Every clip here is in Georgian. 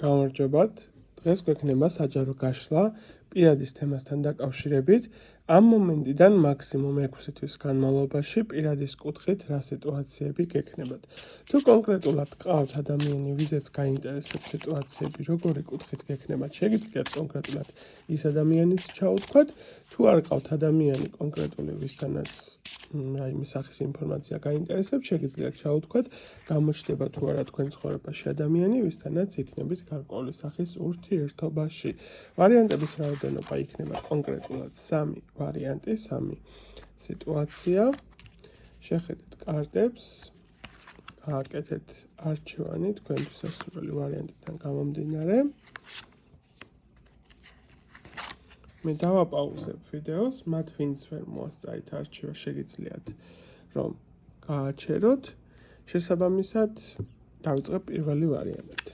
გამარჯობათ. დღეს გვექნება საჯარო გაშლა პირადის თემასთან დაკავშირებით. ამ მომენტიდან მაქსიმუმ 6 თვის განმავლობაში პირადის კუთხით რა სიტუაციები გექნებათ. თუ კონკრეტულად გყავთ ადამიანი, ვიზეც გაინტერესებთ სიტუაციები, როგორი კუთხით გექნებათ, შეგიძლიათ კონკრეტულად ის ადამიანის ჩაუთქვათ. თუ არ გყავთ ადამიანი კონკრეტული, ვისთანაც რაიმე სახის ინფორმაცია გაინტერესებთ, შეგიძლიათ ჩაუთქვათ, გამოჩნდება თუ არა თქვენ ცხოვრებაში ადამიანი, ვისთანაც იქნებით გარკვეული სახის ურთიერთობაში. ვარიანტების რაოდენობა იქნება კონკრეტულად 3 ვარიანტი, 3 სიტუაცია. შეხედეთ კარტებს, გააკეთეთ არჩევანი თქვენთვის სასურველი ვარიანტიდან გამომდინარე. მე დავაპაუზებ ვიდეოს, მათ ვინც ვერ მოასწრით არჩევა, შეგიძლიათ რომ გააჩეროთ. შესაბამისად, დავიწყებ პირველი ვარიანტით.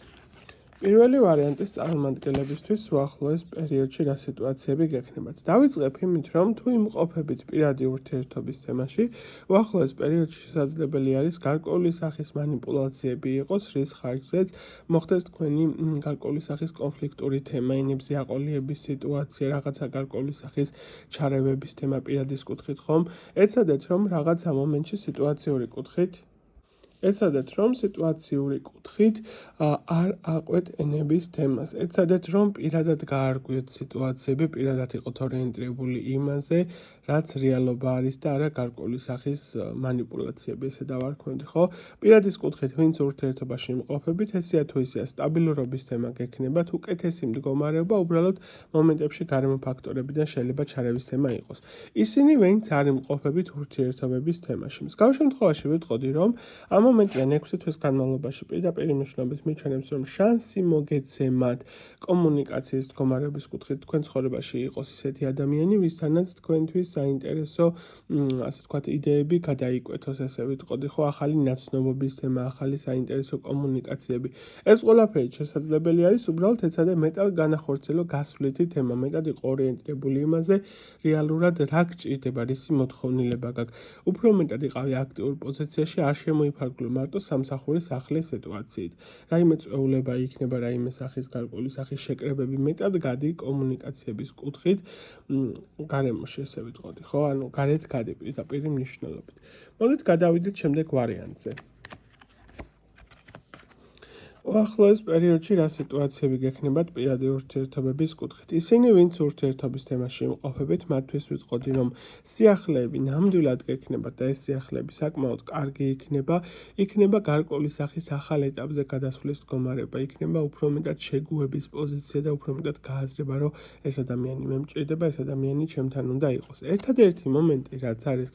პირველი ვარიანტის წარმომადგენლებისთვის უახლოეს პერიოდში რა სიტუაციები გექნებათ. დავიწყებ იმით, რომ თუ იმყოფებით პირადი ურთიერთობის თემაში, უახლოეს პერიოდში შესაძლებელი არის გარკვეული სახის манипуляციები იყოს, რის ხარჯზეც მოხდეს თქვენი გარკვეული სახის კონფლიქტური თემა, ზიაყოლიების სიტუაცია, რაღაცა გარკვეული სახის ჩარევების თემა პირადის კუთხით, ხომ? ეცადეთ, რომ რაღაცა მომენტში სიტუაციური კუთხით არ აყვეთ ენების თემას. ეცადეთ, რომ პირადად გაარკვიოთ სიტუაციები, პირადად იყოთ ორიენტირებული იმაზე, რაც რეალობა არის და არა გარკვეული სახის манипуляციები, ესე დავარქმევთ, ხო? პირადის კუთხით, ვინც ურთიერთობაში იმყოფებით, ესეა თუ ისეა სტაბილურობის თემა გექნებათ, უკეთესი მდგომარეობა, უბრალოდ მომენტებში გარემო ფაქტორებიდან შეიძლება ჩარევის თემა იყოს. ისინი, ვინც არ იმყოფებით ურთიერთობების თემაში. მსგავს შემთხვევაში ვიტყოდი, რომ ამ მომენტიდან 6 თვის განმავლობაში პირდაპირ მნიშვნელობით მიჩვენებს, რომ შანსი მოგეცემათ კომუნიკაციის მდგომარეობის კუთხით თქვენ ცხოვრებაში იყოს ისეთი ადამიანი, ვისთანაც თქვენთვის საინტერესო, ასე ვთქვათ, იდეები გადაიკვეთოს, ესე ვიტყოდი, ხო, ახალი ნაცნობობის თემა, ახალი საინტერესო კომუნიკაციები. ეს ყველაფერი შესაძლებელი არის, უბრალოდ ეცადე მეტად განახორციელო გასვლითი თემა, მეტად იყო ორიენტირებული იმაზე, რეალურად რა გჭირდება, რისი მოთხოვნილება გაქვს. უფრო მეტად იყავი აქტიურ პოზიციაში, არ შემოიფარგლო მარტო სამსახურის ახლის სიტუაციით. რაიმე წვეულება იქნება, რაიმე სახის გარკვეული სახის შეკრებები, მეტად გადი კომუნიკაციების კუთხით გარემოში, ესე ვიტყოდი, ხო? ანუ გარეთ გადი პირდაპირ მნიშვნელობით. მოდით გადავიდეთ შემდეგ ვარიანტზე. უახლოეს პერიოდში რა სიტუაციები გექნებათ პირადი ურთიერთობების კუთხით. ისინი, ვინც ურთიერთობის თემაში იმყოფებით, მათთვის ვიტყოდი, რომ სიახლეები ნამდვილად გექნებათ და ეს სიახლეები საკმაოდ კარგი იქნება გარკვეული სახის ახალ ეტაპზე გადასვლის მდგომარეობა, იქნება უფრო მეტად შეგუების პოზიცია და უფრო მეტად გააზრება, რომ ეს ადამიანი მე მჭირდება, ეს ადამიანი ჩემთან უნდა იყოს. ერთადერთი მომენტი, რაც არის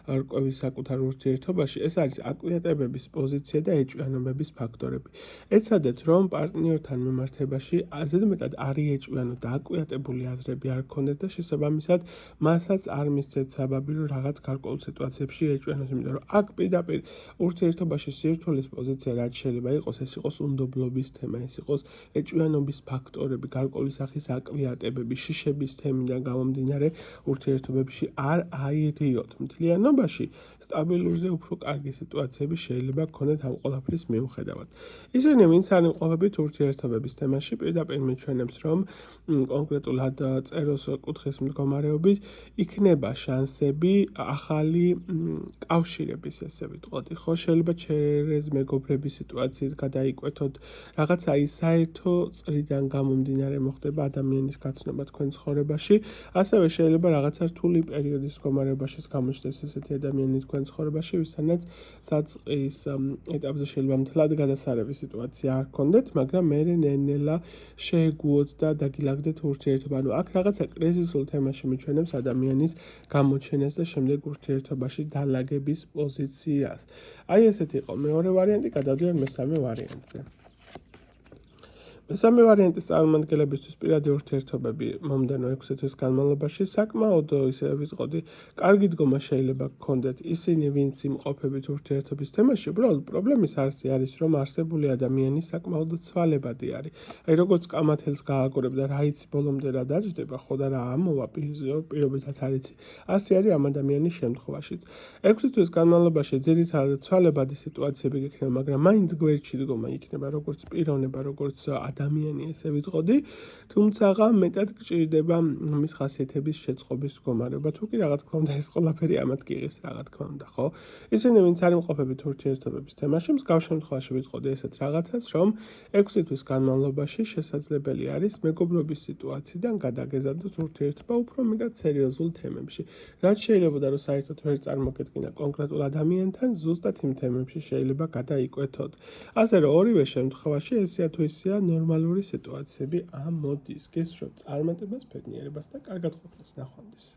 გარკვევის საკუთარ ურთიერთობაში, ეს არის აკვიატებების პოზიცია და ეჭვიანობების ფაქტორები. ეცადეთ, რომ პარტნიორთან მიმართებაში ზედმეტად არ იეჭვიანოთ და აკვიატებული აზრები არ გქონდეთ და შესაბამისად მასაც არ მისცეთ საბაბი, რომ რაღაც გარკვეულ სიტუაციებში ეჭვიანოს, იმიტომ რომ აქ პირდაპირ ურთიერთობაში სირთულეს პოზიცია რაც შეიძლება იყოს, ეს იყოს უნდობლობის თემა, ეს იყოს ეჭვიანობის ფაქტორები, გარკვეული სახის აკვიატებები, შიშების თემიდან გამომდინარე ურთიერთობებში არ აირიოთ. მთლიანობაში სტაბილურზე უფრო კარგი სიტუაციები შეიძლება გქონდეთ ამ ყველაფრის მიუხედავად. ისინი, ვინც არ იმყოფებით ურთიერთობების თემაში, პირდაპირ მიჩვენებს, რომ კონკრეტულად წეროს კუთხის მდგომარეობით იქნება შანსები ახალი კავშირების, ესე ვიტყოდი, ხო? შეიძლება ჩერez მეგობრების სიტუაციით გადაიკვეთოთ, რაღაცა ის საერთო წრიდან გამომდინარე მოხდება ადამიანის გაცნობა თქვენ ცხოვრებაში, ასევე შეიძლება რაღაცა რთული პერიოდის მდგომარეობაშიც გამოჩნდეს ესეთი ადამიანი თქვენ ცხოვრებაში, ვისთანაც საწყის ეტაპზე შეიძლება მთლად გადასარევი სიტუაცია არ გქონდეთ, მაგრამ მე ნელ-ნელა შეეგუოთ და დაგილაგდეთ ურთიერთობა. ანუ აქ რაღაცა კრიზისულ თემაში მიჩვენებს ადამიანის გამოჩენას და შემდეგ ურთიერთობაში დალაგების პოზიციას. აი ესეთი იყო მეორე ვარიანტი, გადავდივარ მესამე ვარიანტზე. მესამე ვარიანტის წარმომადგენლებისთვის პირადი ურთიერთობები მომდევნო 6 თვის განმავლობაში საკმაოდ ისე ვიტყოდი, კარგი დგომა შეიძლება გქონდეთ ისინი, ვინც იმყოფებით ურთიერთობის თემაში, უბრალოდ პრობლემის არსი არის, რომ არსებული ადამიანი საკმაოდ ცვალებადი არის. აი როგორც კამათელს გააგორებ და რა იცი ბოლომდე რა დაждდება, ხო და რა ამოვა პირობითად არ იცი. ასე არის ამ ადამიანის შემთხვევაშიც. 6 თვის განმავლობაში ძირითადად ცვალებადი სიტუაციები გექნება, მაგრამ მაინც გვერდში დგომა იქნება, როგორც პიროვნება, როგორც ადამიანი, ესე ვიტყოდი, თუმცა მეტად გჭირდება მის ხასიათების შეწყობის მდგომარეობა. თუ კი რა თქმა უნდა ეს ყველაფერი ამათ გიღეს რა თქმა უნდა, ხო? ისინი ვინც არ იმყოფებით ურთიერთობების თემაში, მსგავს შემთხვევაში ვიტყოდი ესეთ რაღაცას, რომ 6 თვის განმავლობაში შესაძლებელი არის მეგობრობის სიტუაციიდან გადაგეზადოთ ურთიერთობა უფრო მეტად სერიოზულ თემებში. რაც შეიძლება რომ საერთოდ ვერ წარმოგედგინა კონკრეტულ ადამიანთან, ზუსტად იმ თემებში შეიძლება გადაიკვეთოთ. ასე რომ ორივე შემთხვევაში ესეა თუ ისეა ნორმალური სიტუაციები ამოდის. გესურვებთ წარმატებას, ბედნიერებას და კარგად ყოფნას. ნახვამდის.